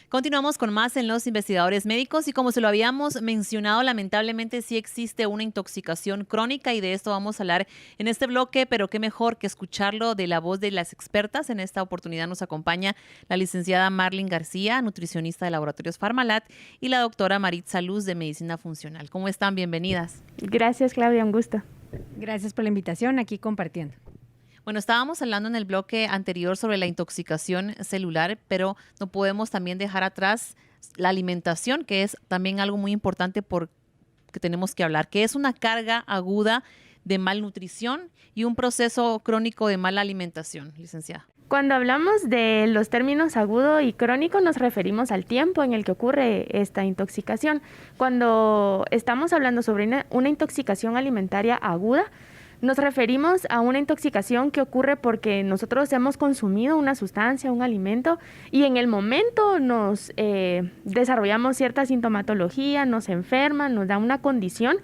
Continuamos con más en Los Investigadores Médicos y como se lo habíamos mencionado, lamentablemente sí existe una intoxicación crónica y de esto vamos a hablar en este bloque, pero qué mejor que escucharlo de la voz de las expertas. En esta oportunidad nos acompaña la licenciada Marlene García, nutricionista de Laboratorios Farmalat, y la doctora Maritza Luz de Medicina Funcional. ¿Cómo están? Bienvenidas. Gracias, Claudia, un gusto. Gracias por la invitación, aquí compartiendo. Bueno, estábamos hablando en el bloque anterior sobre la intoxicación celular, pero no podemos también dejar atrás la alimentación, que es también algo muy importante que tenemos que hablar, que es una carga aguda de malnutrición y un proceso crónico de mala alimentación, licenciada. Cuando hablamos de los términos agudo y crónico, nos referimos al tiempo en el que ocurre esta intoxicación. Cuando estamos hablando sobre una intoxicación alimentaria aguda, nos referimos a una intoxicación que ocurre porque nosotros hemos consumido una sustancia, un alimento, y en el momento nos desarrollamos cierta sintomatología, nos enferma, nos da una condición,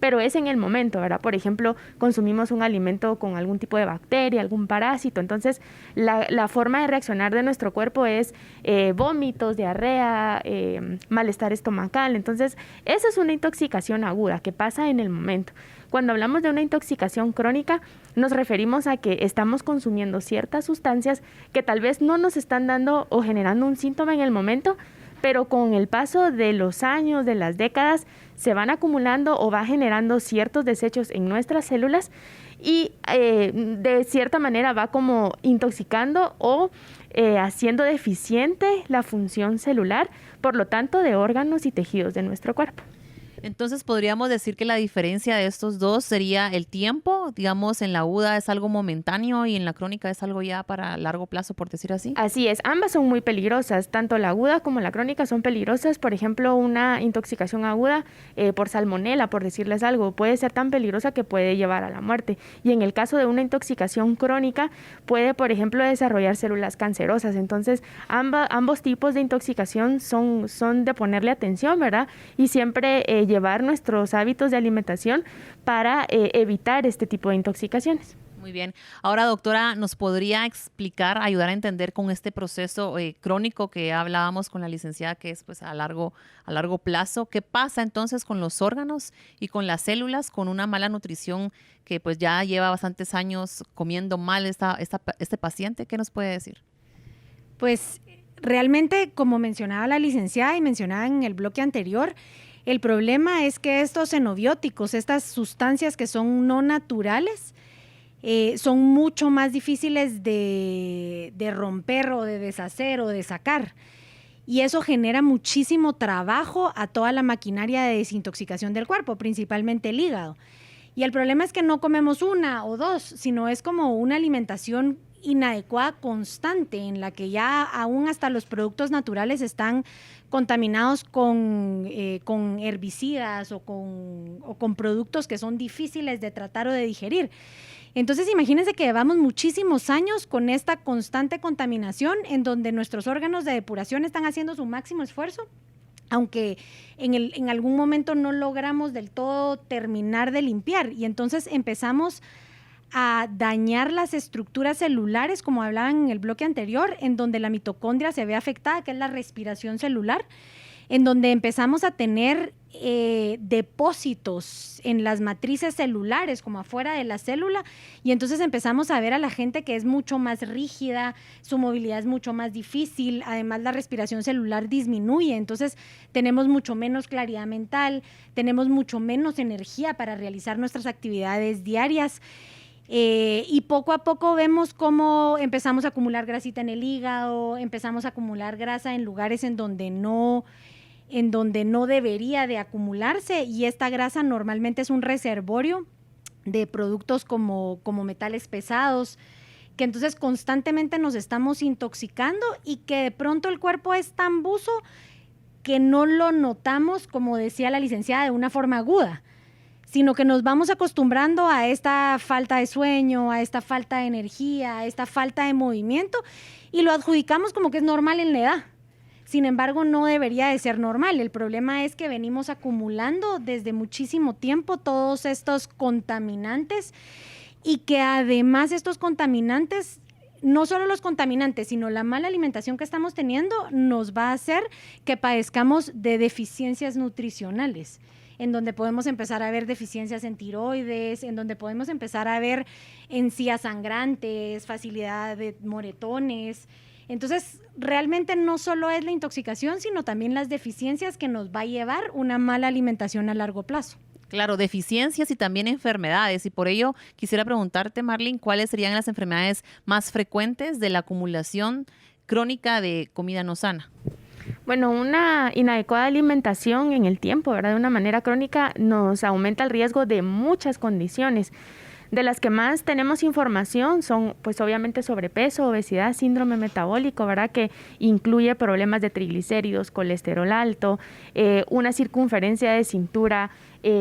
pero es en el momento, ¿verdad? Por ejemplo, consumimos un alimento con algún tipo de bacteria, algún parásito, entonces la forma de reaccionar de nuestro cuerpo es vómitos, diarrea, malestar estomacal, entonces esa es una intoxicación aguda que pasa en el momento. Cuando hablamos de una intoxicación crónica, nos referimos a que estamos consumiendo ciertas sustancias que tal vez no nos están dando o generando un síntoma en el momento, pero con el paso de los años, de las décadas, se van acumulando o va generando ciertos desechos en nuestras células y de cierta manera va como intoxicando o haciendo deficiente la función celular, por lo tanto, de órganos y tejidos de nuestro cuerpo. Entonces, podríamos decir que la diferencia de estos dos sería el tiempo. Digamos, en la aguda es algo momentáneo y en la crónica es algo ya para largo plazo, por decir así. Así es, ambas son muy peligrosas, tanto la aguda como la crónica son peligrosas. Por ejemplo, una intoxicación aguda por salmonela, por decirles algo, puede ser tan peligrosa que puede llevar a la muerte. Y en el caso de una intoxicación crónica, puede, por ejemplo, desarrollar células cancerosas. Entonces, ambos tipos de intoxicación son de ponerle atención, ¿verdad? Y siempre llevar nuestros hábitos de alimentación para evitar este tipo de intoxicaciones. Muy bien. Ahora, doctora, ¿nos podría explicar, ayudar a entender con este proceso crónico que hablábamos con la licenciada, que es pues a largo plazo? ¿Qué pasa entonces con los órganos y con las células con una mala nutrición que pues ya lleva bastantes años comiendo mal este paciente? ¿Qué nos puede decir? Pues realmente, como mencionaba la licenciada y mencionaba en el bloque anterior, el problema es que estos xenobióticos, estas sustancias que son no naturales, son mucho más difíciles de romper o de deshacer o de sacar. Y eso genera muchísimo trabajo a toda la maquinaria de desintoxicación del cuerpo, principalmente el hígado. Y el problema es que no comemos una o dos, sino es como una alimentación inadecuada constante en la que ya aún hasta los productos naturales están contaminados con herbicidas o con productos que son difíciles de tratar o de digerir. Entonces imagínense que llevamos muchísimos años con esta constante contaminación en donde nuestros órganos de depuración están haciendo su máximo esfuerzo, aunque en algún momento no logramos del todo terminar de limpiar, y entonces empezamos a dañar las estructuras celulares, como hablaban en el bloque anterior, en donde la mitocondria se ve afectada, que es la respiración celular, en donde empezamos a tener depósitos en las matrices celulares, como afuera de la célula, y entonces empezamos a ver a la gente que es mucho más rígida, su movilidad es mucho más difícil, además la respiración celular disminuye, entonces tenemos mucho menos claridad mental, tenemos mucho menos energía para realizar nuestras actividades diarias. Y poco a poco vemos cómo empezamos a acumular grasita en el hígado, empezamos a acumular grasa en lugares en donde no debería de acumularse, y esta grasa normalmente es un reservorio de productos como metales pesados, que entonces constantemente nos estamos intoxicando y que de pronto el cuerpo es tan buzo que no lo notamos, como decía la licenciada, de una forma aguda, sino que nos vamos acostumbrando a esta falta de sueño, a esta falta de energía, a esta falta de movimiento, y lo adjudicamos como que es normal en la edad. Sin embargo, no debería de ser normal. El problema es que venimos acumulando desde muchísimo tiempo todos estos contaminantes, y que además estos contaminantes no solo los contaminantes, sino la mala alimentación que estamos teniendo nos va a hacer que padezcamos de deficiencias nutricionales, en donde podemos empezar a ver deficiencias en tiroides, en donde podemos empezar a ver encías sangrantes, facilidad de moretones. Entonces, realmente no solo es la intoxicación, sino también las deficiencias que nos va a llevar una mala alimentación a largo plazo. Claro, deficiencias y también enfermedades. Y por ello quisiera preguntarte, Marlene, ¿cuáles serían las enfermedades más frecuentes de la acumulación crónica de comida no sana? Bueno, una inadecuada alimentación en el tiempo, ¿verdad? De una manera crónica nos aumenta el riesgo de muchas condiciones. De las que más tenemos información son, pues obviamente, sobrepeso, obesidad, síndrome metabólico, ¿verdad? Que incluye problemas de triglicéridos, colesterol alto, una circunferencia de cintura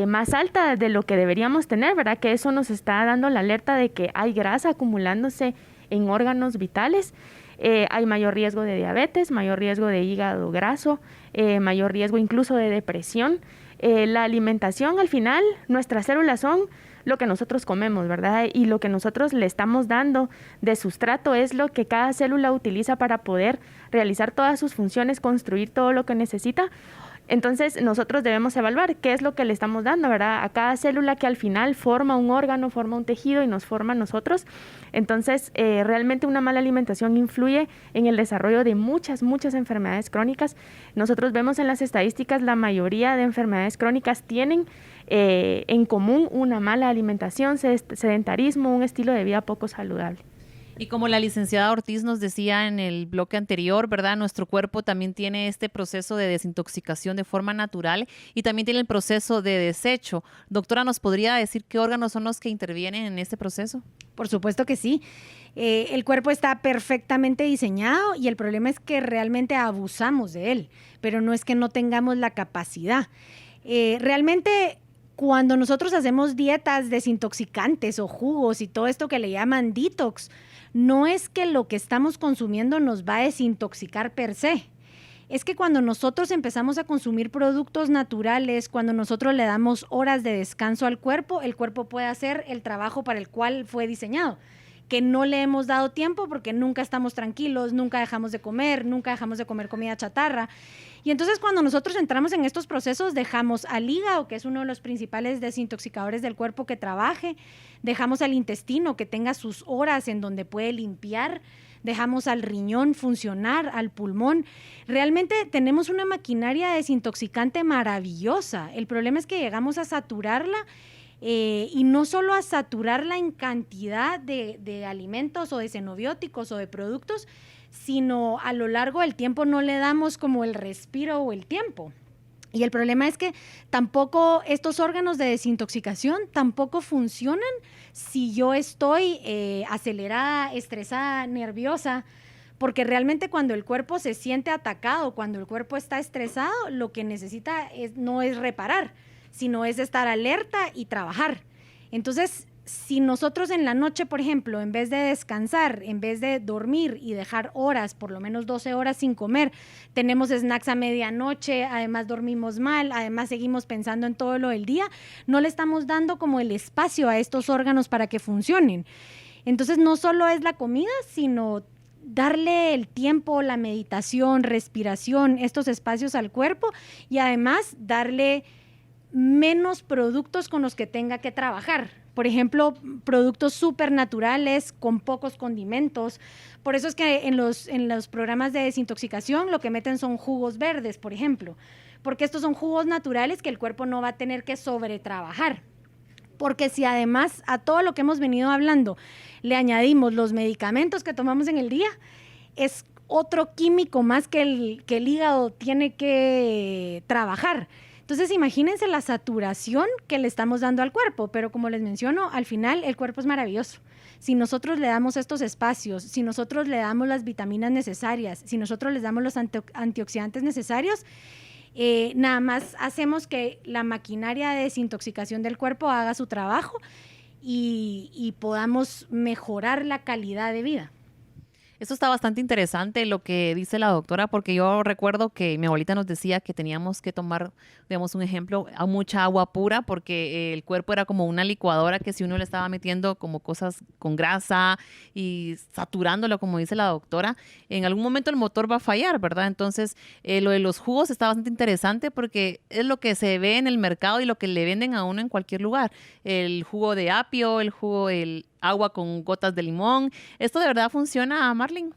más alta de lo que deberíamos tener, ¿verdad? Que eso nos está dando la alerta de que hay grasa acumulándose en órganos vitales. Hay mayor riesgo de diabetes, mayor riesgo de hígado graso, mayor riesgo incluso de depresión. La alimentación, al final, nuestras células son lo que nosotros comemos, ¿verdad? Y lo que nosotros le estamos dando de sustrato es lo que cada célula utiliza para poder realizar todas sus funciones, construir todo lo que necesita. Entonces, nosotros debemos evaluar qué es lo que le estamos dando, ¿verdad? A cada célula que al final forma un órgano, forma un tejido y nos forma a nosotros. Entonces, realmente una mala alimentación influye en el desarrollo de muchas enfermedades crónicas. Nosotros vemos en las estadísticas, la mayoría de enfermedades crónicas tienen en común una mala alimentación, sedentarismo, un estilo de vida poco saludable. Y como la licenciada Ortiz nos decía en el bloque anterior, ¿verdad? Nuestro cuerpo también tiene este proceso de desintoxicación de forma natural y también tiene el proceso de desecho. Doctora, ¿nos podría decir qué órganos son los que intervienen en este proceso? Por supuesto que sí. El cuerpo está perfectamente diseñado y el problema es que realmente abusamos de él, pero no es que no tengamos la capacidad. Realmente, cuando nosotros hacemos dietas desintoxicantes o jugos y todo esto que le llaman detox, no es que lo que estamos consumiendo nos va a desintoxicar per se. Es que cuando nosotros empezamos a consumir productos naturales, cuando nosotros le damos horas de descanso al cuerpo, el cuerpo puede hacer el trabajo para el cual fue diseñado, que no le hemos dado tiempo porque nunca estamos tranquilos, nunca dejamos de comer comida chatarra. Y entonces cuando nosotros entramos en estos procesos, dejamos al hígado, que es uno de los principales desintoxicadores del cuerpo, que trabaje, dejamos al intestino, que tenga sus horas en donde puede limpiar, dejamos al riñón funcionar, al pulmón. Realmente tenemos una maquinaria desintoxicante maravillosa. El problema es que llegamos a saturarla y no solo a saturarla en cantidad de alimentos o de xenobióticos o de productos, sino a lo largo del tiempo no le damos como el respiro o el tiempo. Y el problema es que tampoco estos órganos de desintoxicación tampoco funcionan si yo estoy acelerada, estresada, nerviosa, porque realmente cuando el cuerpo se siente atacado, cuando el cuerpo está estresado, lo que necesita no es reparar, sino es estar alerta y trabajar. Entonces, si nosotros en la noche, por ejemplo, en vez de descansar, en vez de dormir y dejar horas, por lo menos 12 horas sin comer, tenemos snacks a medianoche, además dormimos mal, además seguimos pensando en todo lo del día, no le estamos dando como el espacio a estos órganos para que funcionen. Entonces, no solo es la comida, sino darle el tiempo, la meditación, respiración, estos espacios al cuerpo y además darle menos productos con los que tenga que trabajar. Por ejemplo, productos súper naturales con pocos condimentos. Por eso es que en los programas de desintoxicación lo que meten son jugos verdes, por ejemplo, porque estos son jugos naturales que el cuerpo no va a tener que sobretrabajar. Porque si además a todo lo que hemos venido hablando le añadimos los medicamentos que tomamos en el día, es otro químico más que el hígado tiene que trabajar. Entonces, imagínense la saturación que le estamos dando al cuerpo, pero como les menciono, al final el cuerpo es maravilloso. Si nosotros le damos estos espacios, si nosotros le damos las vitaminas necesarias, si nosotros les damos los antioxidantes necesarios, nada más hacemos que la maquinaria de desintoxicación del cuerpo haga su trabajo y podamos mejorar la calidad de vida. Eso está bastante interesante lo que dice la doctora, porque yo recuerdo que mi abuelita nos decía que teníamos que tomar, digamos, un ejemplo, a mucha agua pura, porque el cuerpo era como una licuadora que si uno le estaba metiendo como cosas con grasa y saturándolo, como dice la doctora, en algún momento el motor va a fallar, ¿verdad? Entonces, lo de los jugos está bastante interesante porque es lo que se ve en el mercado y lo que le venden a uno en cualquier lugar. El jugo de apio, el agua con gotas de limón. ¿Esto de verdad funciona, Marlene?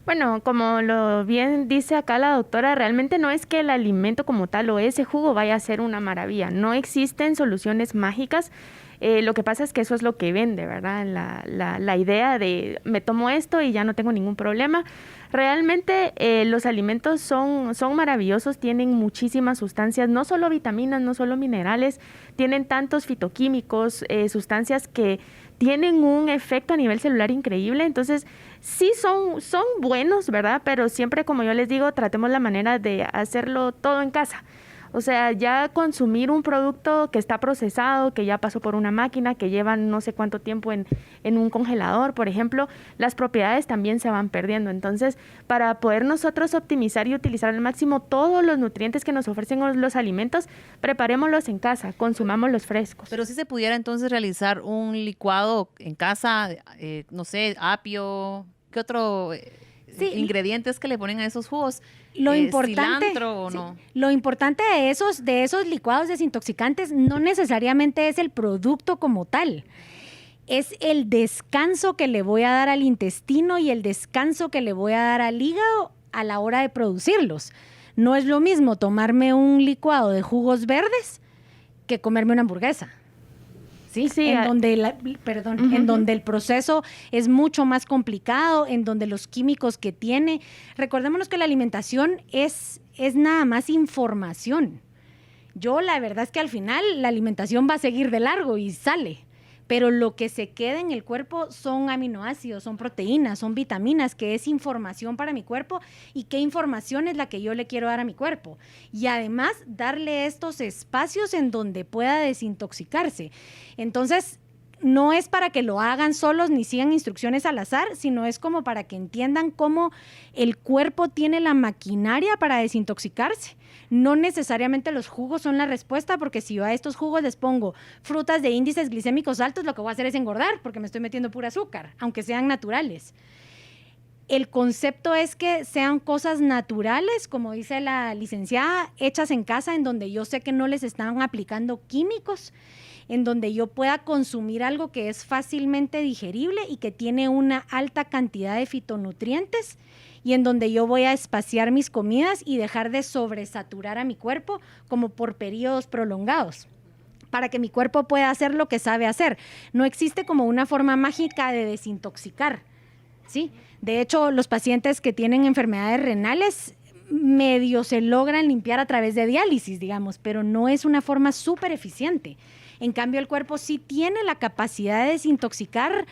Bueno, como lo bien dice acá la doctora, realmente no es que el alimento como tal o ese jugo vaya a ser una maravilla. No existen soluciones mágicas. Lo que pasa es que eso es lo que vende, ¿verdad? La idea de me tomo esto y ya no tengo ningún problema. Realmente los alimentos son maravillosos, tienen muchísimas sustancias, no solo vitaminas, no solo minerales, tienen tantos fitoquímicos, sustancias que tienen un efecto a nivel celular increíble. Entonces, sí son buenos, ¿verdad? Pero siempre, como yo les digo, tratemos la manera de hacerlo todo en casa. O sea, ya consumir un producto que está procesado, que ya pasó por una máquina, que lleva no sé cuánto tiempo en un congelador, por ejemplo, las propiedades también se van perdiendo. Entonces, para poder nosotros optimizar y utilizar al máximo todos los nutrientes que nos ofrecen los alimentos, preparémoslos en casa, consumámoslos frescos. Pero si se pudiera entonces realizar un licuado en casa, no sé, apio, ¿qué otro ingredientes que le ponen a esos jugos? Lo importante, ¿cilantro o no? Lo importante de esos licuados desintoxicantes no necesariamente es el producto como tal. Es el descanso que le voy a dar al intestino y el descanso que le voy a dar al hígado a la hora de producirlos. No es lo mismo tomarme un licuado de jugos verdes que comerme una hamburguesa. Sí, en donde el proceso es mucho más complicado, en donde los químicos que tiene. Recordémonos que la alimentación es nada más información. La verdad es que al final la alimentación va a seguir de largo y sale. Pero lo que se queda en el cuerpo son aminoácidos, son proteínas, son vitaminas, que es información para mi cuerpo y qué información es la que yo le quiero dar a mi cuerpo. Y además darle estos espacios en donde pueda desintoxicarse. Entonces, no es para que lo hagan solos ni sigan instrucciones al azar, sino es como para que entiendan cómo el cuerpo tiene la maquinaria para desintoxicarse. No necesariamente los jugos son la respuesta, porque si yo a estos jugos les pongo frutas de índices glicémicos altos, lo que voy a hacer es engordar, porque me estoy metiendo pura azúcar, aunque sean naturales. El concepto es que sean cosas naturales, como dice la licenciada, hechas en casa, en donde yo sé que no les están aplicando químicos, en donde yo pueda consumir algo que es fácilmente digerible y que tiene una alta cantidad de fitonutrientes, y en donde yo voy a espaciar mis comidas y dejar de sobresaturar a mi cuerpo como por periodos prolongados, para que mi cuerpo pueda hacer lo que sabe hacer. No existe como una forma mágica de desintoxicar, ¿sí? De hecho, los pacientes que tienen enfermedades renales medio se logran limpiar a través de diálisis, digamos, pero no es una forma súper eficiente. En cambio, el cuerpo sí tiene la capacidad de desintoxicar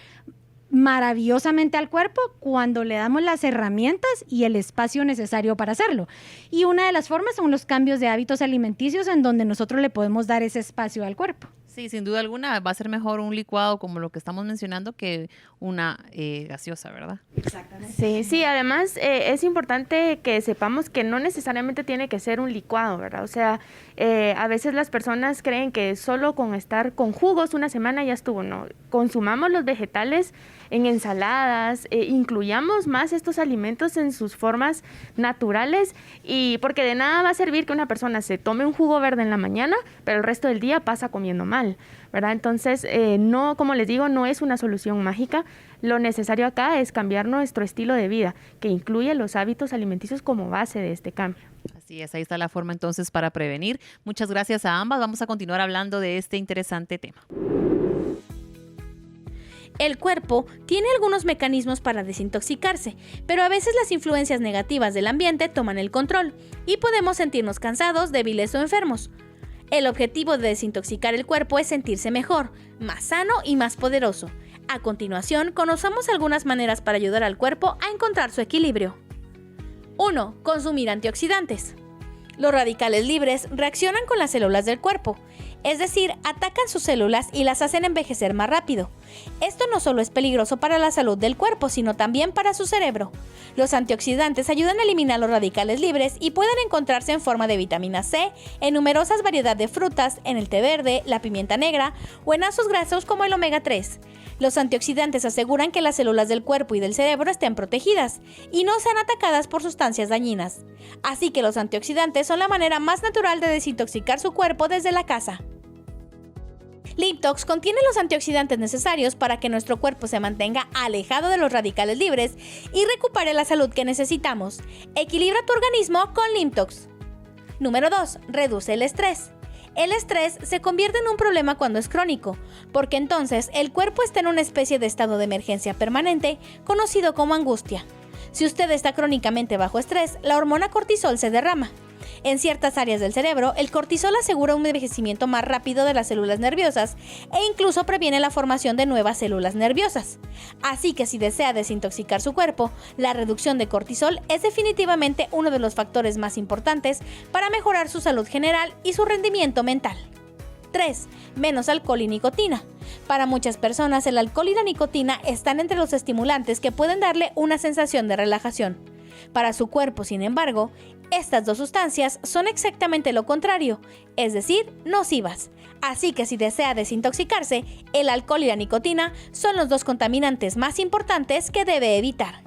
maravillosamente al cuerpo cuando le damos las herramientas y el espacio necesario para hacerlo. Y una de las formas son los cambios de hábitos alimenticios, en donde nosotros le podemos dar ese espacio al cuerpo. Sí, sin duda alguna va a ser mejor un licuado como lo que estamos mencionando que una gaseosa, ¿verdad? Exactamente. Sí, además es importante que sepamos que no necesariamente tiene que ser un licuado, ¿verdad? O sea, a veces las personas creen que solo con estar con jugos una semana ya estuvo. No, consumamos los vegetales en ensaladas, incluyamos más estos alimentos en sus formas naturales, y porque de nada va a servir que una persona se tome un jugo verde en la mañana, pero el resto del día pasa comiendo mal, ¿verdad? Entonces, no, como les digo, no es una solución mágica. Lo necesario acá es cambiar nuestro estilo de vida, que incluye los hábitos alimenticios como base de este cambio. Así es, ahí está la forma entonces para prevenir. Muchas gracias a ambas. Vamos a continuar hablando de este interesante tema. El cuerpo tiene algunos mecanismos para desintoxicarse, pero a veces las influencias negativas del ambiente toman el control y podemos sentirnos cansados, débiles o enfermos. El objetivo de desintoxicar el cuerpo es sentirse mejor, más sano y más poderoso. A continuación, conozcamos algunas maneras para ayudar al cuerpo a encontrar su equilibrio. 1. Consumir antioxidantes. Los radicales libres reaccionan con las células del cuerpo, es decir, atacan sus células y las hacen envejecer más rápido. Esto no solo es peligroso para la salud del cuerpo, sino también para su cerebro. Los antioxidantes ayudan a eliminar los radicales libres y pueden encontrarse en forma de vitamina C, en numerosas variedades de frutas, en el té verde, la pimienta negra o en ácidos grasos como el omega 3. Los antioxidantes aseguran que las células del cuerpo y del cerebro estén protegidas y no sean atacadas por sustancias dañinas. Así que los antioxidantes son la manera más natural de desintoxicar su cuerpo desde la casa. Limtox contiene los antioxidantes necesarios para que nuestro cuerpo se mantenga alejado de los radicales libres y recupere la salud que necesitamos. Equilibra tu organismo con Limtox. Número 2. Reduce el estrés. El estrés se convierte en un problema cuando es crónico, porque entonces el cuerpo está en una especie de estado de emergencia permanente, conocido como angustia. Si usted está crónicamente bajo estrés, la hormona cortisol se derrama. En ciertas áreas del cerebro, el cortisol asegura un envejecimiento más rápido de las células nerviosas e incluso previene la formación de nuevas células nerviosas. Así que si desea desintoxicar su cuerpo, la reducción de cortisol es definitivamente uno de los factores más importantes para mejorar su salud general y su rendimiento mental. 3. Menos alcohol y nicotina. Para muchas personas, el alcohol y la nicotina están entre los estimulantes que pueden darle una sensación de relajación. Para su cuerpo, sin embargo, estas dos sustancias son exactamente lo contrario, es decir, nocivas. Así que si desea desintoxicarse, el alcohol y la nicotina son los dos contaminantes más importantes que debe evitar.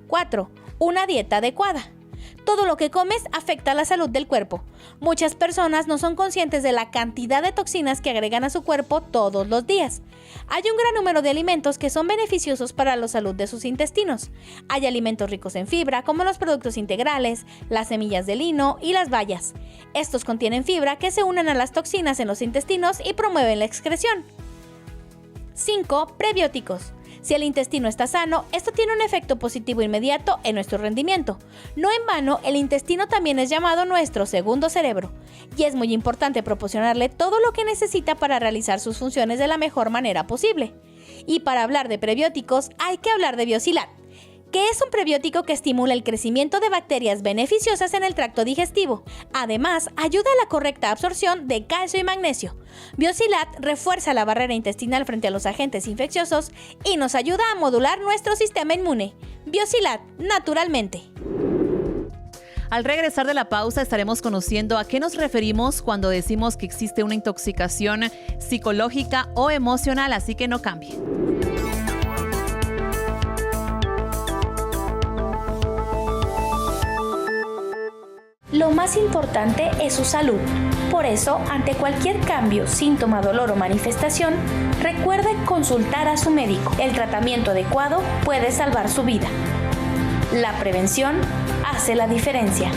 4. Una dieta adecuada. Todo lo que comes afecta a la salud del cuerpo. Muchas personas no son conscientes de la cantidad de toxinas que agregan a su cuerpo todos los días. Hay un gran número de alimentos que son beneficiosos para la salud de sus intestinos. Hay alimentos ricos en fibra, como los productos integrales, las semillas de lino y las bayas. Estos contienen fibra que se unen a las toxinas en los intestinos y promueven la excreción. 5. Prebióticos. Si el intestino está sano, esto tiene un efecto positivo inmediato en nuestro rendimiento. No en vano, el intestino también es llamado nuestro segundo cerebro, y es muy importante proporcionarle todo lo que necesita para realizar sus funciones de la mejor manera posible. Y para hablar de prebióticos, hay que hablar de Biosilat, que es un prebiótico que estimula el crecimiento de bacterias beneficiosas en el tracto digestivo. Además, ayuda a la correcta absorción de calcio y magnesio. Biosilat refuerza la barrera intestinal frente a los agentes infecciosos y nos ayuda a modular nuestro sistema inmune. Biosilat, naturalmente. Al regresar de la pausa estaremos conociendo a qué nos referimos cuando decimos que existe una intoxicación psicológica o emocional, así que no cambie. Lo más importante es su salud. Por eso, ante cualquier cambio, síntoma, dolor o manifestación, recuerde consultar a su médico. El tratamiento adecuado puede salvar su vida. La prevención hace la diferencia.